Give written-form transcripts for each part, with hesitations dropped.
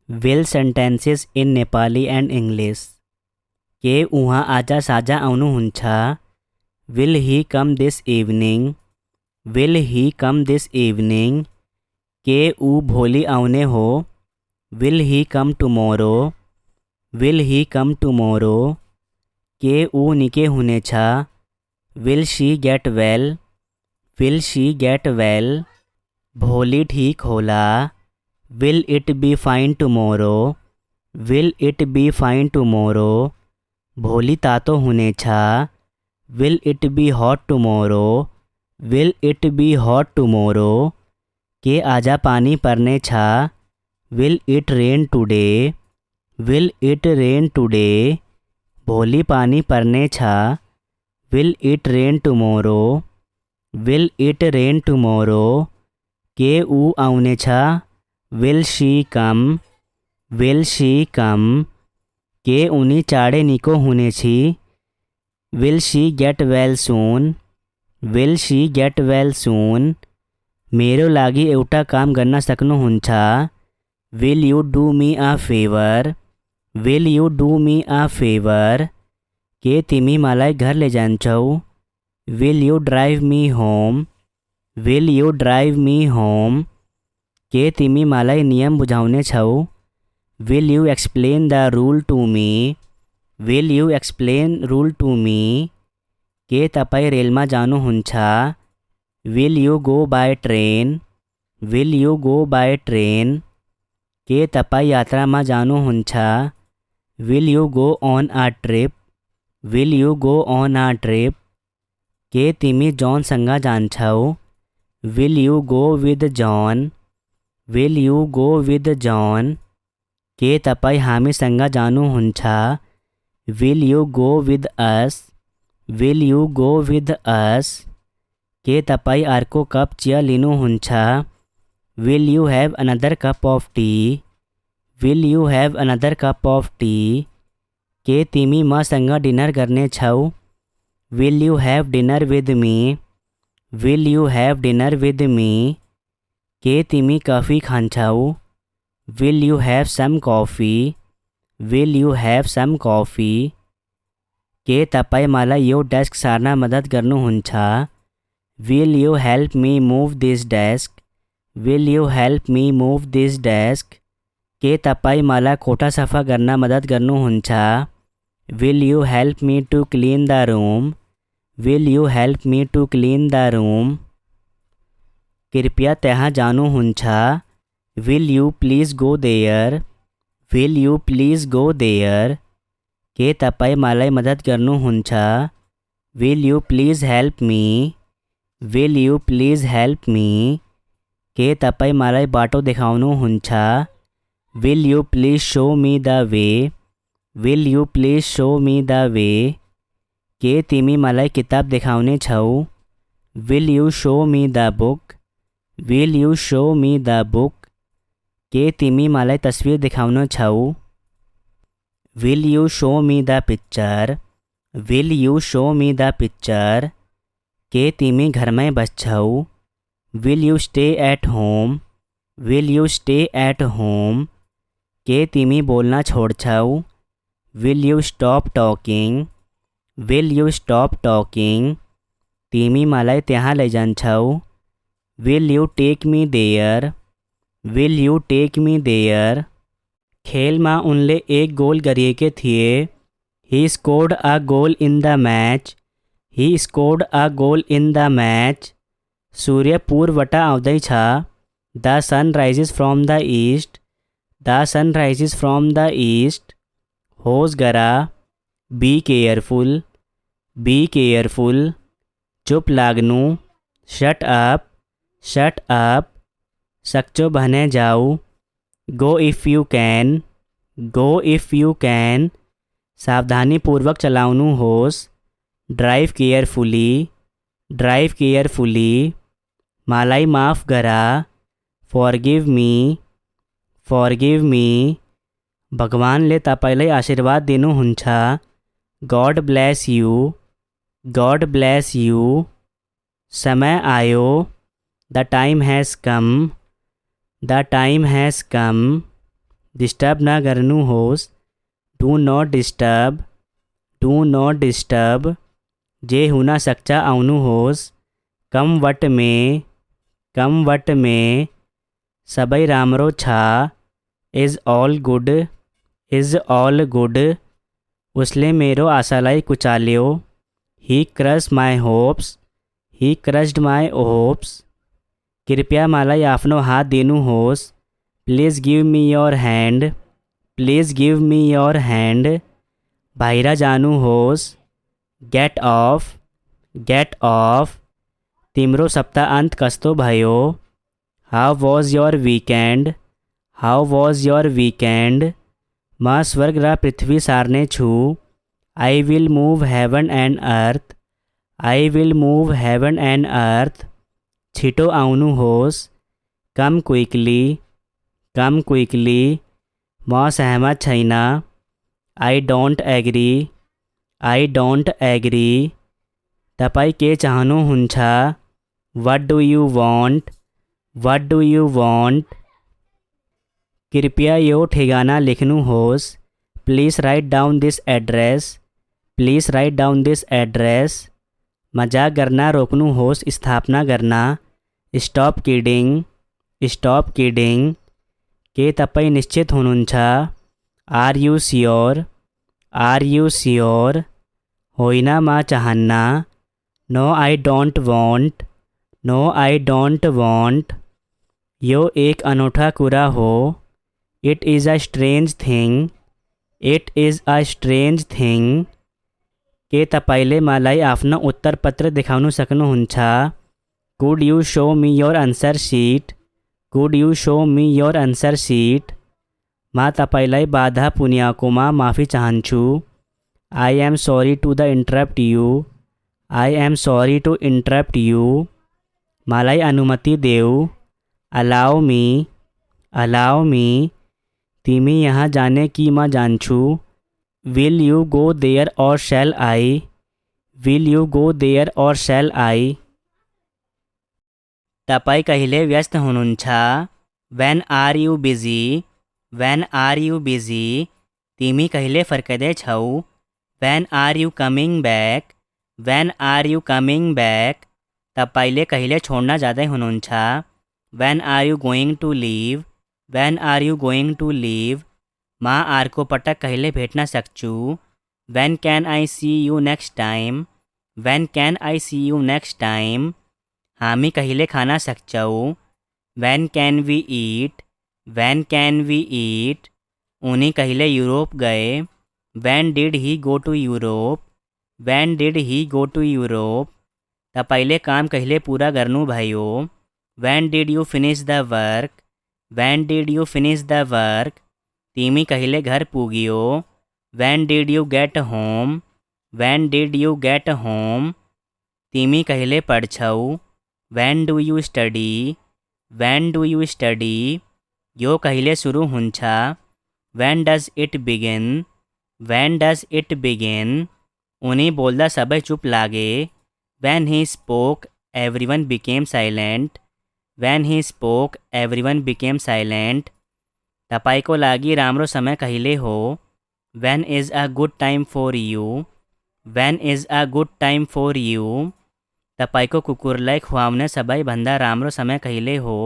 will sentences in Nepali and English. के उहाँ आजा साजा आउनु हुन्छ. Will he come this evening? Will he come this evening? के ऊ भोलि आउने हो. Will he come tomorrow? Will he come tomorrow? के ऊ निके हुनेछ. Will she get well? Will she get well? भोलि ठीक होला. Will it be fine tomorrow? Will it be fine tomorrow? भोलि तातो हुनेछ. Will it be hot tomorrow? Will it be hot tomorrow? के आजा पानी पर्ने छ. Will it rain today? Will it rain today? भोलि पानी पर्ने छ. Will it rain tomorrow? Will it rain tomorrow? के ऊ आउने छ. Will she come? Will she come? के उनी चाँडै निको हुनेछि. Will she get well soon? Will she get well soon? मेरो लागि एउटा काम गर्न सक्नुहुन्छ. Will you do me a favor? Will you do me a favor? के तिमी मलाई घर लैजान्छौ. Will you drive me home? Will you drive me home? के तिमी मलाई नियम बुझाउने छौ. Will you explain the rule to me? Will you explain rule to me? के तपाईँ रेलमा जानुहुन्छ. Will you go by train? Will you go by train? के तपाईँ यात्रामा जानुहुन्छ. Will you go on a trip? Will you go on a trip? के तिमी जॉनसँग जान्छौ. Will you go with John? Will you go with John? के तपाईँ हामीसँग जानुहुन्छ. Will you go with us? Will you go with us? के तपाईँ अर्को cup chia लिनुहुन्छ. Will you have another cup of tea? Will you have another cup of tea? के तिमी मसँग डिनर गर्ने छौ. Will you have dinner with me? Will you have dinner with me? के तिमी coffee खान्छौ. Will you have some coffee? Will you have some coffee? के तपाईँ मलाई यो डेस्क सार्न मद्दत गर्नुहुन्छ. Will you help me move this desk? Will you help me move this desk? के तपाईँ मलाई कोठा सफा गर्न मद्दत गर्नुहुन्छ. Will you help me to clean the room? Will you help me to clean the room? कृपया त्यहाँ जानुहुन्छ. Will you please go there? Will you please go there? के तपाईँ मलाई मद्दत गर्नुहुन्छ. Will you please help me? Will you please help me? के तपाईँ मलाई बाटो देखाउनुहुन्छ. Will you please show me the way? Will you please show me the way? के तिमी मलाई किताब देखाउने छौ. Will you show me the book? Will you show me the book? के तिमी मलाई तस्वीर देखाउन छौ. Will you show me the picture? Will you show me the picture? के तिमी घरमै बस्छौ. Will you stay at home? Will you stay at home? के तिमी बोल्न छोड्छौ. Will you stop talking? Will you stop talking? तिमी मलाई त्यहाँ लैजान्छौ. Will you take me there? Will you take me there? खेलमा उनले एक गोल गरिएके थिए. He scored a goal in the match. He scored a goal in the match. सूर्य पूर्वबाट आउँदैछ. The sun rises from the east. The sun rises from the east. होस गरा. Be careful. Be careful. चुप लाग्नु. Shut up. Shut up. सक्छौ भने जाऊ. Go if you can. Go if you can. सावधानीपूर्वक चलाउनुहोस्. Drive carefully. Drive carefully. मलाई माफ गरा. Forgive me. Forgive me. भगवानले तपाईँलाई आशीर्वाद दिनुहुन्छ. God bless you. God bless you. समय आयो. The time has come. The time has come. Disturb ना गर्नु होस, do not disturb, do not disturb. जे हुना सक्चा आउनु होस, come what may, come what may. सबई रामरो छा, is all good, is all good. उसले मेरो आशालाई कुचाल्यो, he crush my hopes, he crushed my hopes. कृपया मलाई आफ्नो हात दिनुहोस्, please give me your hand, please give me your hand. बाहिर जानुहोस्, गेट अफ, गेट अफ। तिम्रो सप्ताहन्त कस्तो भयो, how was your weekend, how was your weekend. म स्वर्ग र पृथ्वी सार्ने छु, I will move heaven and earth, I will move heaven and earth. छिटो आउनुहोस्, कम क्विकली, कम क्विकली। म सहमत छैन, I don't agree, I don't agree. तपाईँ के चाहनुहुन्छ, what do you want, what do you want. कृपया यो ठेगाना लेख्नुहोस्, please write down this address, please write down this address. मजाक गर्न रोक्नुहोस्, स्थापना गर्न, स्टप किडिङ, स्टप किडिङ। के तपाईँ निश्चित हुनुहुन्छ, are you sure, are you sure. होइन म चाहन्न, no I don't want, no I don't want. यो एक अनोठा कुरा हो, it is a strange thing, it is a strange thing. के तपाईँले मलाई आफ्नो उत्तरपत्र देखाउन सक्नुहुन्छ, could you show me your answer sheet, could you show me your answer sheet. म तपाईँलाई बाधा पुर्याएकोमा माफी चाहन्छु, I am sorry to the interrupt you, I am sorry to interrupt you. मलाई अनुमति देऊ, अलाउ मी, अलाउ मी। तिमी यहाँ जाने कि म जान्छु, will you go there or shall I, will you go there or shall I. तपाईँ कहिले व्यस्त हुनुहुन्छ, when are you busy, when are you busy. तिमी कहिले फर्कदैछौ, when are you coming back, when are you coming back. तपाईँले कहिले छोड्न जाँदै हुनुहुन्छ, when are you going to leave, when are you going to leave. म अर्को पटक कहिले भेट्न सक्छु, when can I see you next time, when can I see you next time. हामी कहिले खान सक्छौँ, when can we eat, when can we eat. उनी कहिले युरोप गए, when did he go to Europe, when did he go to Europe. तपाईँले काम कहिले पुरा गर्नुभयो, when did you finish the work, when did you finish the work. तिमी कहिले घर पुग्यो, when did you get home, when did you get home. तिमी कहिले पढ्छौ, when do you study, when do you study. यो कहिले सुरु हुन्छ, when does it begin, when does it begin. उनी बोल्दा सबै चुप लागे, when he spoke everyone became silent, when he spoke everyone became silent. तपाईँको लागि राम्रो समय कहिले हो, when is a good time for you, when is a good time for you. तपाईँको कुकुरलाई खुवाउने सबैभन्दा राम्रो समय कहिले हो,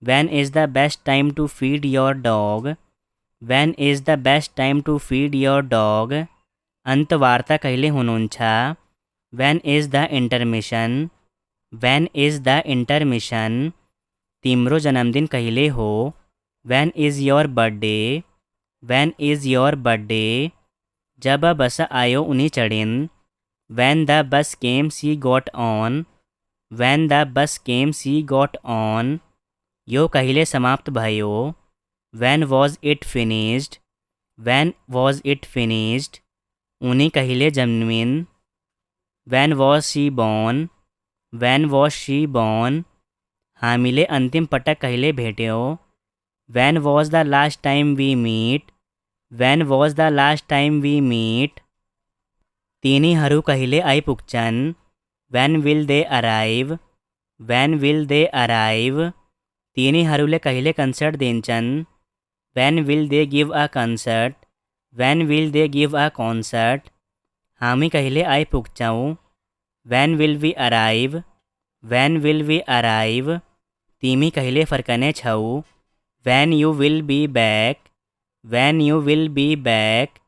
when is the best time to feed your dug, when is the best time to feed your dog. अन्तवार्ता कहिले हुनुहुन्छ, when is the intermission, when is the intermission. तिम्रो जन्मदिन कहिले हो, when is your birthday, when is your birthday. जब bus आयो उनी चढिन्, when the bus came she got on, when the bus came she got on. यो कहिले समाप्त भयो, when was it finished, when was it finished. उनी कहिले जन्मिन्, when was she born, when was she born. हामीले अन्तिम पटक कहिले भेट्यौँ, when was the last time we meet, when was the last time we meet. तिनीहरू कहिले आइपुग्छन्, when will they arrive, when will they arrive. तिनीहरूले कहिले कन्सर्ट दिन्छन्, When will they give a concert? When will they give a concert? हामी कहिले आइपुग्छौँ? When will we arrive? When will we arrive? तिमी कहिले फर्कने छौ? When you will be back? When you will be back?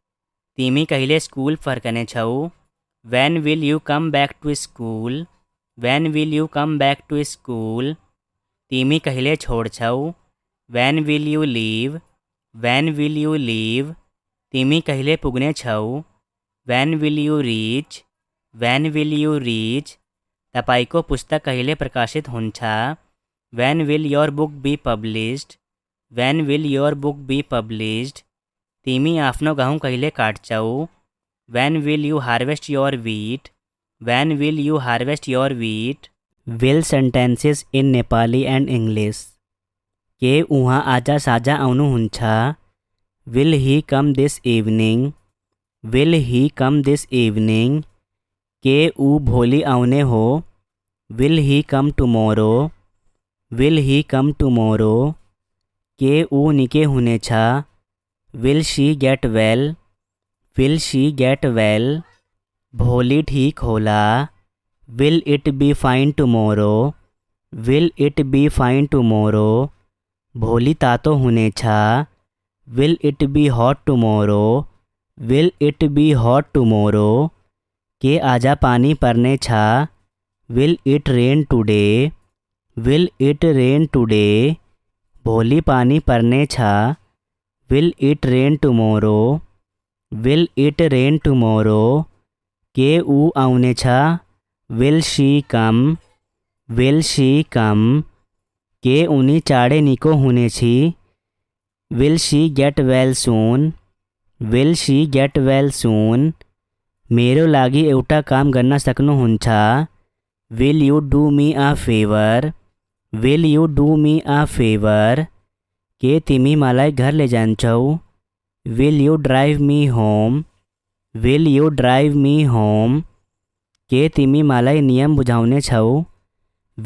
तिमी कहिले school फर्कने छौ? When will you come back to school? When will you come back to school? तिमी कहिले छोड्छौ? When will you leave? When will you leave? तिमी कहिले पुग्ने छौ? When will you reach? When will you reach? तपाईको पुस्तक कहिले प्रकाशित हुन्छ? When will your book be published? When will your book be published? तिमी आफ्नो गहुँ कहिले काट्छौ? When will you harvest your wheat? When will you harvest your wheat? Will sentences in Nepali and English. के उहाँ आज साँझ आउनुहुन्छ? Will he come this evening? Will he come this evening? के ऊ भोलि आउने हो? Will he come tomorrow? Will he come tomorrow? के ऊ निकै हुनेछ? Will she get well? Will she get well? भोलि ठीक होला? Will it be fine tomorrow? Will it be fine tomorrow? भोलि तातो हुनेछ? Will it be hot tomorrow? Will it be hot tomorrow? के आज पानी पर्ने छ? Will it rain today? Will it rain today? भोलि पानी पर्ने छ? Will it rain tomorrow? Will it rain tomorrow? के ऊ आउने छ? Will she come? Will she come? के उनी चाँडै निको हुनेछि? Will she get well soon? Will she get well soon? मेरो लागि एउटा काम गर्न सक्नुहुन्छ? Will you do me a favor? Will you do me a favor? के तिमी मलाई घर लैजान्छौ? Will you drive me home? Will you drive me home? के तिमी मलाई नियम बुझाउने छौ?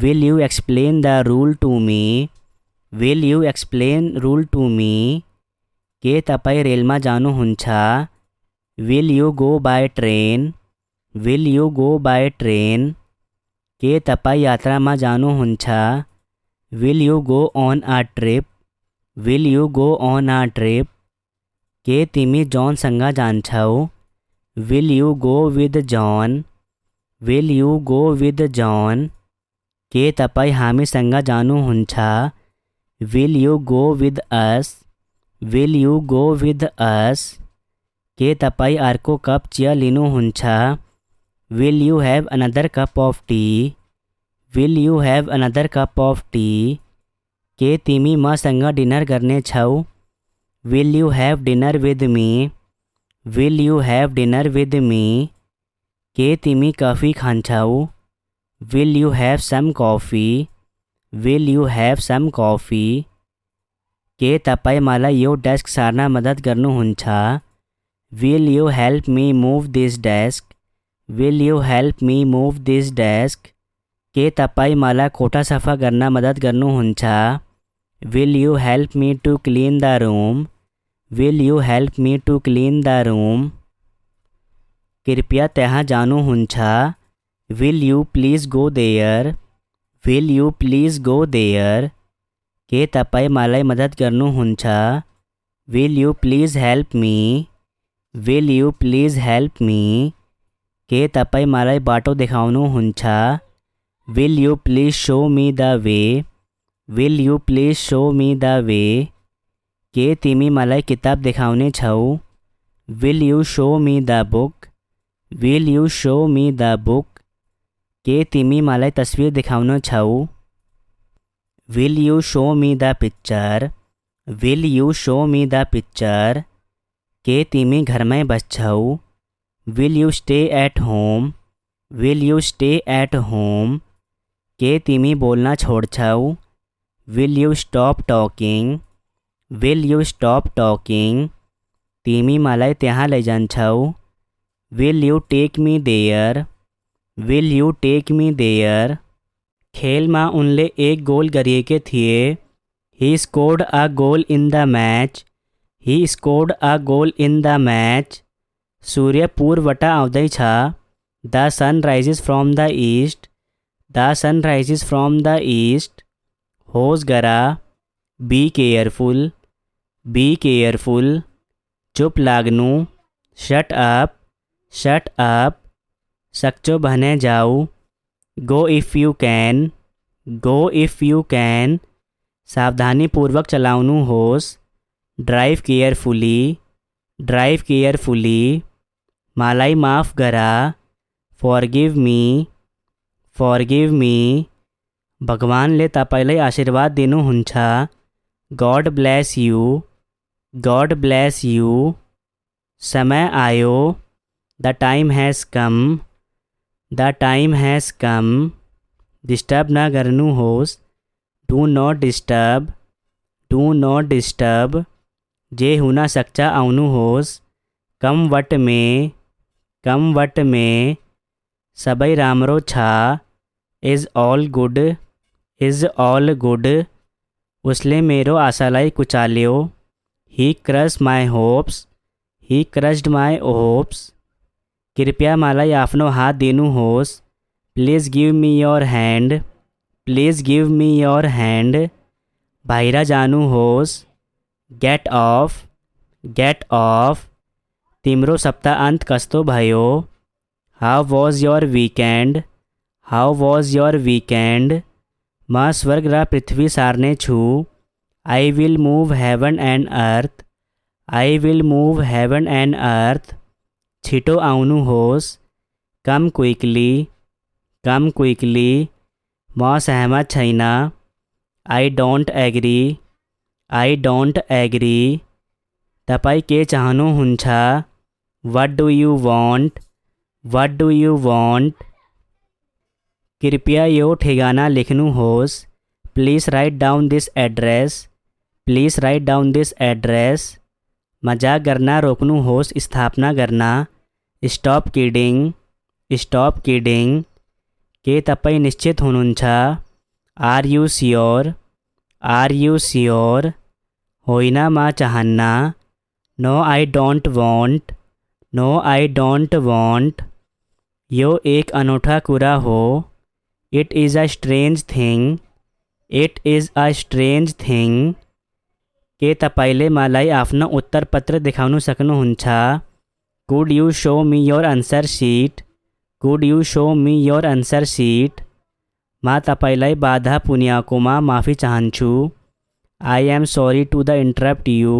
Will you explain the rule to me? Will you explain rule to me? के तपाईँ रेलमा जानुहुन्छ? Will you go by train? Will you go by train? के तपाईँ यात्रामा जानुहुन्छ? Will you go on a trip? Will you go on a trip? के तिमी जॉनसँग जान्छौ? Will you go with John? Will you go with John? के तपाईँ हामीसँग जानुहुन्छ? Will you go with us? Will you go with us? के तपाईँ अर्को cup chia लिनुहुन्छ? Will you have another cup of tea? Will you have another cup of tea? के तिमी मसँग डिनर गर्ने छौ? Will you have dinner with me? Will you have dinner with me? के तिमी coffee खान्छौ? Will you have some coffee? Will you have some coffee? के तपाईँ मलाई यो डेस्क सार्न मद्दत गर्नुहुन्छ? Will you help me move this desk? Will you help me move this desk? के तपाईँ मलाई कोठा सफा गर्न मद्दत गर्नुहुन्छ? Will you help me to clean the room? Will you help me to clean the room? कृपया त्यहाँ जानुहुन्छ? Will you please go there? Will you please go there? के तपाईँ मलाई मद्दत गर्नुहुन्छ? Will you please help me? Will you please help me? के तपाईँ मलाई बाटो देखाउनुहुन्छ? Will you please show me the way? Will you please show me the way? के तिमी मलाई किताब देखाउने छौ? Will you show me the book? Will you show me the book? के तिमी मलाई तस्वीर देखाउन छौ? Will you show me the picture? Will you show me the picture? के तिमी घरमै बस्छौ? Will you stay at home? Will you stay at home? के तिमी बोल्न छोड्छौ? Will you stop talking? Will you stop talking? तिमी मलाई त्यहाँ लैजान्छौ? Will you take me there? Will you take me there? खेलमा उनले एक गोल गरिएका थिए. He scored a goal in the match. He scored a goal in the match. सूर्य पूर्वबाट आउँदैछ. The sun rises from the east. The sun rises from the east. होस गरा. Be careful. Be careful. चुप लाग्नु. Shut up. Shut up. सक्चो भने जाऊ. Go if you can. Go if you can. सावधानीपूर्वक चलाउनु होस्. Drive carefully. Drive carefully. मलाई माफ गरा. Forgive me. Forgive me. भगवानले तपाईँलाई आशीर्वाद दिनुहुन्छ. God bless you. God bless you. समय आयो. The time has come. The time has come. Disturb ना गर्नु होस्. Do not disturb. Do not disturb. जे हुन सक्छ आउनु होस्. Come what may. Come what may. सबै राम्रो छ. Is all good. Is all good. उसले मेरो आशालाई कुचाल्यो. He crushed my hopes. He crushed my hopes. कृपया मलाई आफ्नो हात दिनुहोस्. Please give me your hand. Please give me your hand. बाहिर जानुहोस्. Get off. Get off. तिम्रो सप्ताहन्त कस्तो भयो? How was your weekend? How was your weekend? म स्वर्ग र पृथ्वी सार्ने छु. I will move heaven and earth. I will move heaven and earth. छिटो आउनुहोस्. Come quickly. Come quickly. म सहमत छैन. I don't agree. I don't agree. तपाईँ के चाहनुहुन्छ? What do you want? What do you want? कृपया यो ठेगाना लेख्नुहोस्. Please write down this address. Please write down this address. मजाक गर्न रोक्नुहोस्. स्थापना गर्न. Stop kidding. Stop kidding. के तपाईँ निश्चित हुनुहुन्छ? Are you sure? Are you sure? होइन म चाहन्न. No I don't want. No I don't want. यो एक अनोठा कुरा हो. It is a strange thing. It is a strange thing. के तपाईँले मलाई आफ्नो उत्तरपत्र देखाउन सक्नुहुन्छ? Could you show me your answer sheet? Could you show me your answer sheet? म तपाईँलाई बाधा पुर्याएकोमा माफी चाहन्छु. I am sorry to interrupt you.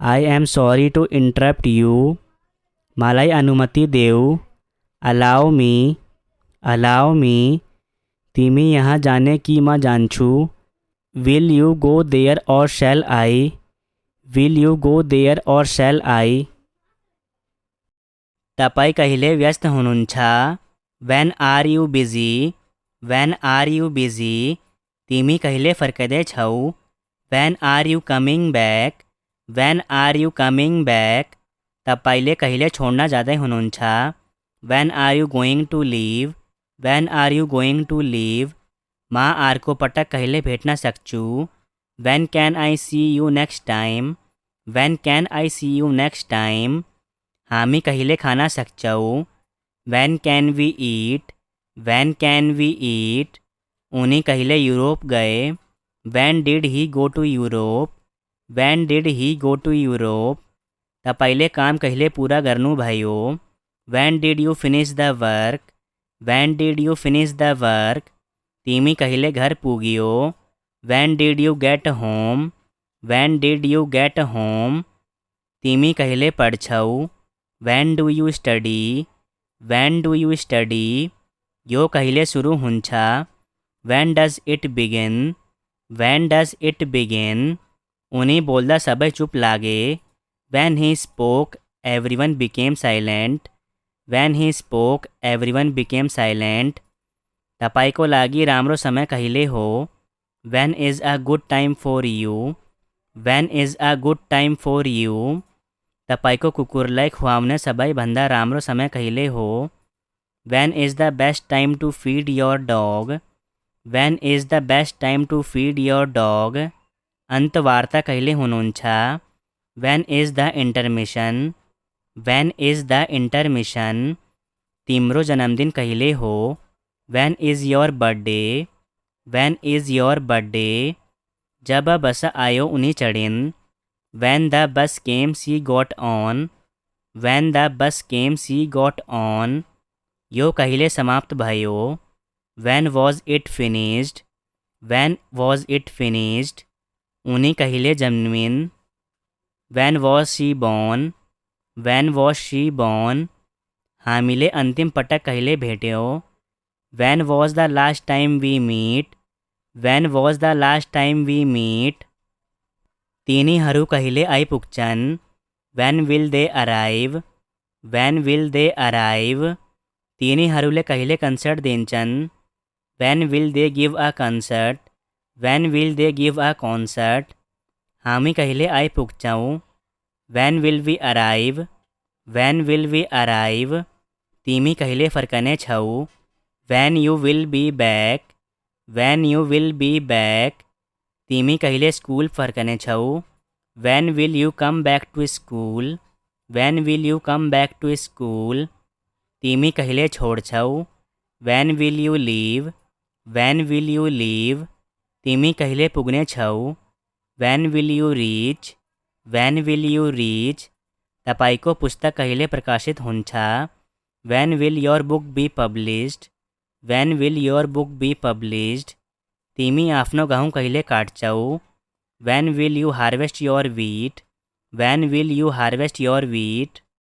I am sorry to interrupt you. मलाई अनुमति देऊ. Allow me. Allow me. तिमी यहाँ जाने कि म जान्छु. Will you go there or shall I? Will you go there or shall I? तपाईँ कहिले व्यस्त हुनुहुन्छ? When are you busy? When are you busy? तिमी कहिले फर्कदैछौ? When are you coming back? When are you coming back? तपाईँले कहिले छोड्न जाँदै हुनुहुन्छ? When are you going to leave? When are you going to leave? म अर्को पटक कहिले भेट्न सक्छु? When can I see you next time? When can I see you next time? हामी कहिले खान सक्छौँ? When can we eat? When can we eat? उनी कहिले युरोप गए? When did he go to Europe? When did he go to Europe? तपाईँले काम कहिले पुरा गर्नुभयो? When did you finish the work? When did you finish the work? तिमी कहिले घर पुग्यो? When did you get home? When did you get home? तिमी कहिले पढ्छौ? When do you study? When do you study? यो कहिले सुरु हुन्छ? When does it begin? When does it begin? उनी बोल्दा सबै चुप लागे. When he spoke, everyone became silent. When he spoke, everyone became silent. तपाईँको लागि राम्रो समय कहिले हो? When is a good time for you? When is a good time for you? तपाईँको कुकुरलाई खुवाउने सबैभन्दा राम्रो समय कहिले हो? When is the best time to feed your dog? When is the best time to feed your dog? अंतवार्ता कहिले हुनुहुन्छ? When is the intermission? When is the intermission? तिम्रो जन्मदिन कहिले हो? When is your birthday? When is your birthday? जब bus आयो उनी चढ़िन. When the bus came she got on. When the bus came she got on. यो कहिले समाप्त भयो? When was it finished? When was it finished? उनी कहिले जन्मिन्? When was she born? When was she born? हामीले अन्तिम पटक कहिले भेट्यौँ? When was the last time we meet? When was the last time we meet? तिनीहरू कहिले आइपुग्छन्? When will they arrive? When will they arrive? तिनीहरूले कहिले कन्सर्ट दिन्छन्? When will they give a concert? When will they give a concert? हामी कहिले आइपुग्छौँ? When will we arrive? When will we arrive? तिमी कहिले फर्कने छौ? When you will be back? When you will be back? तिमी कहिले school फर्कने छौ? When will you come back to school? When will you come back to school? तिमी कहिले छोड्छौ? When will you leave? When will you leave? तिमी कहिले पुग्ने छौ? When will you reach? When will you reach? तपाईको पुस्तक कहिले प्रकाशित हुन्छ? When will your book be published? When will your book be published? तिमी आफ्नो गहुँ कहिले काट्छौ? When will you harvest your wheat? When will you harvest your wheat?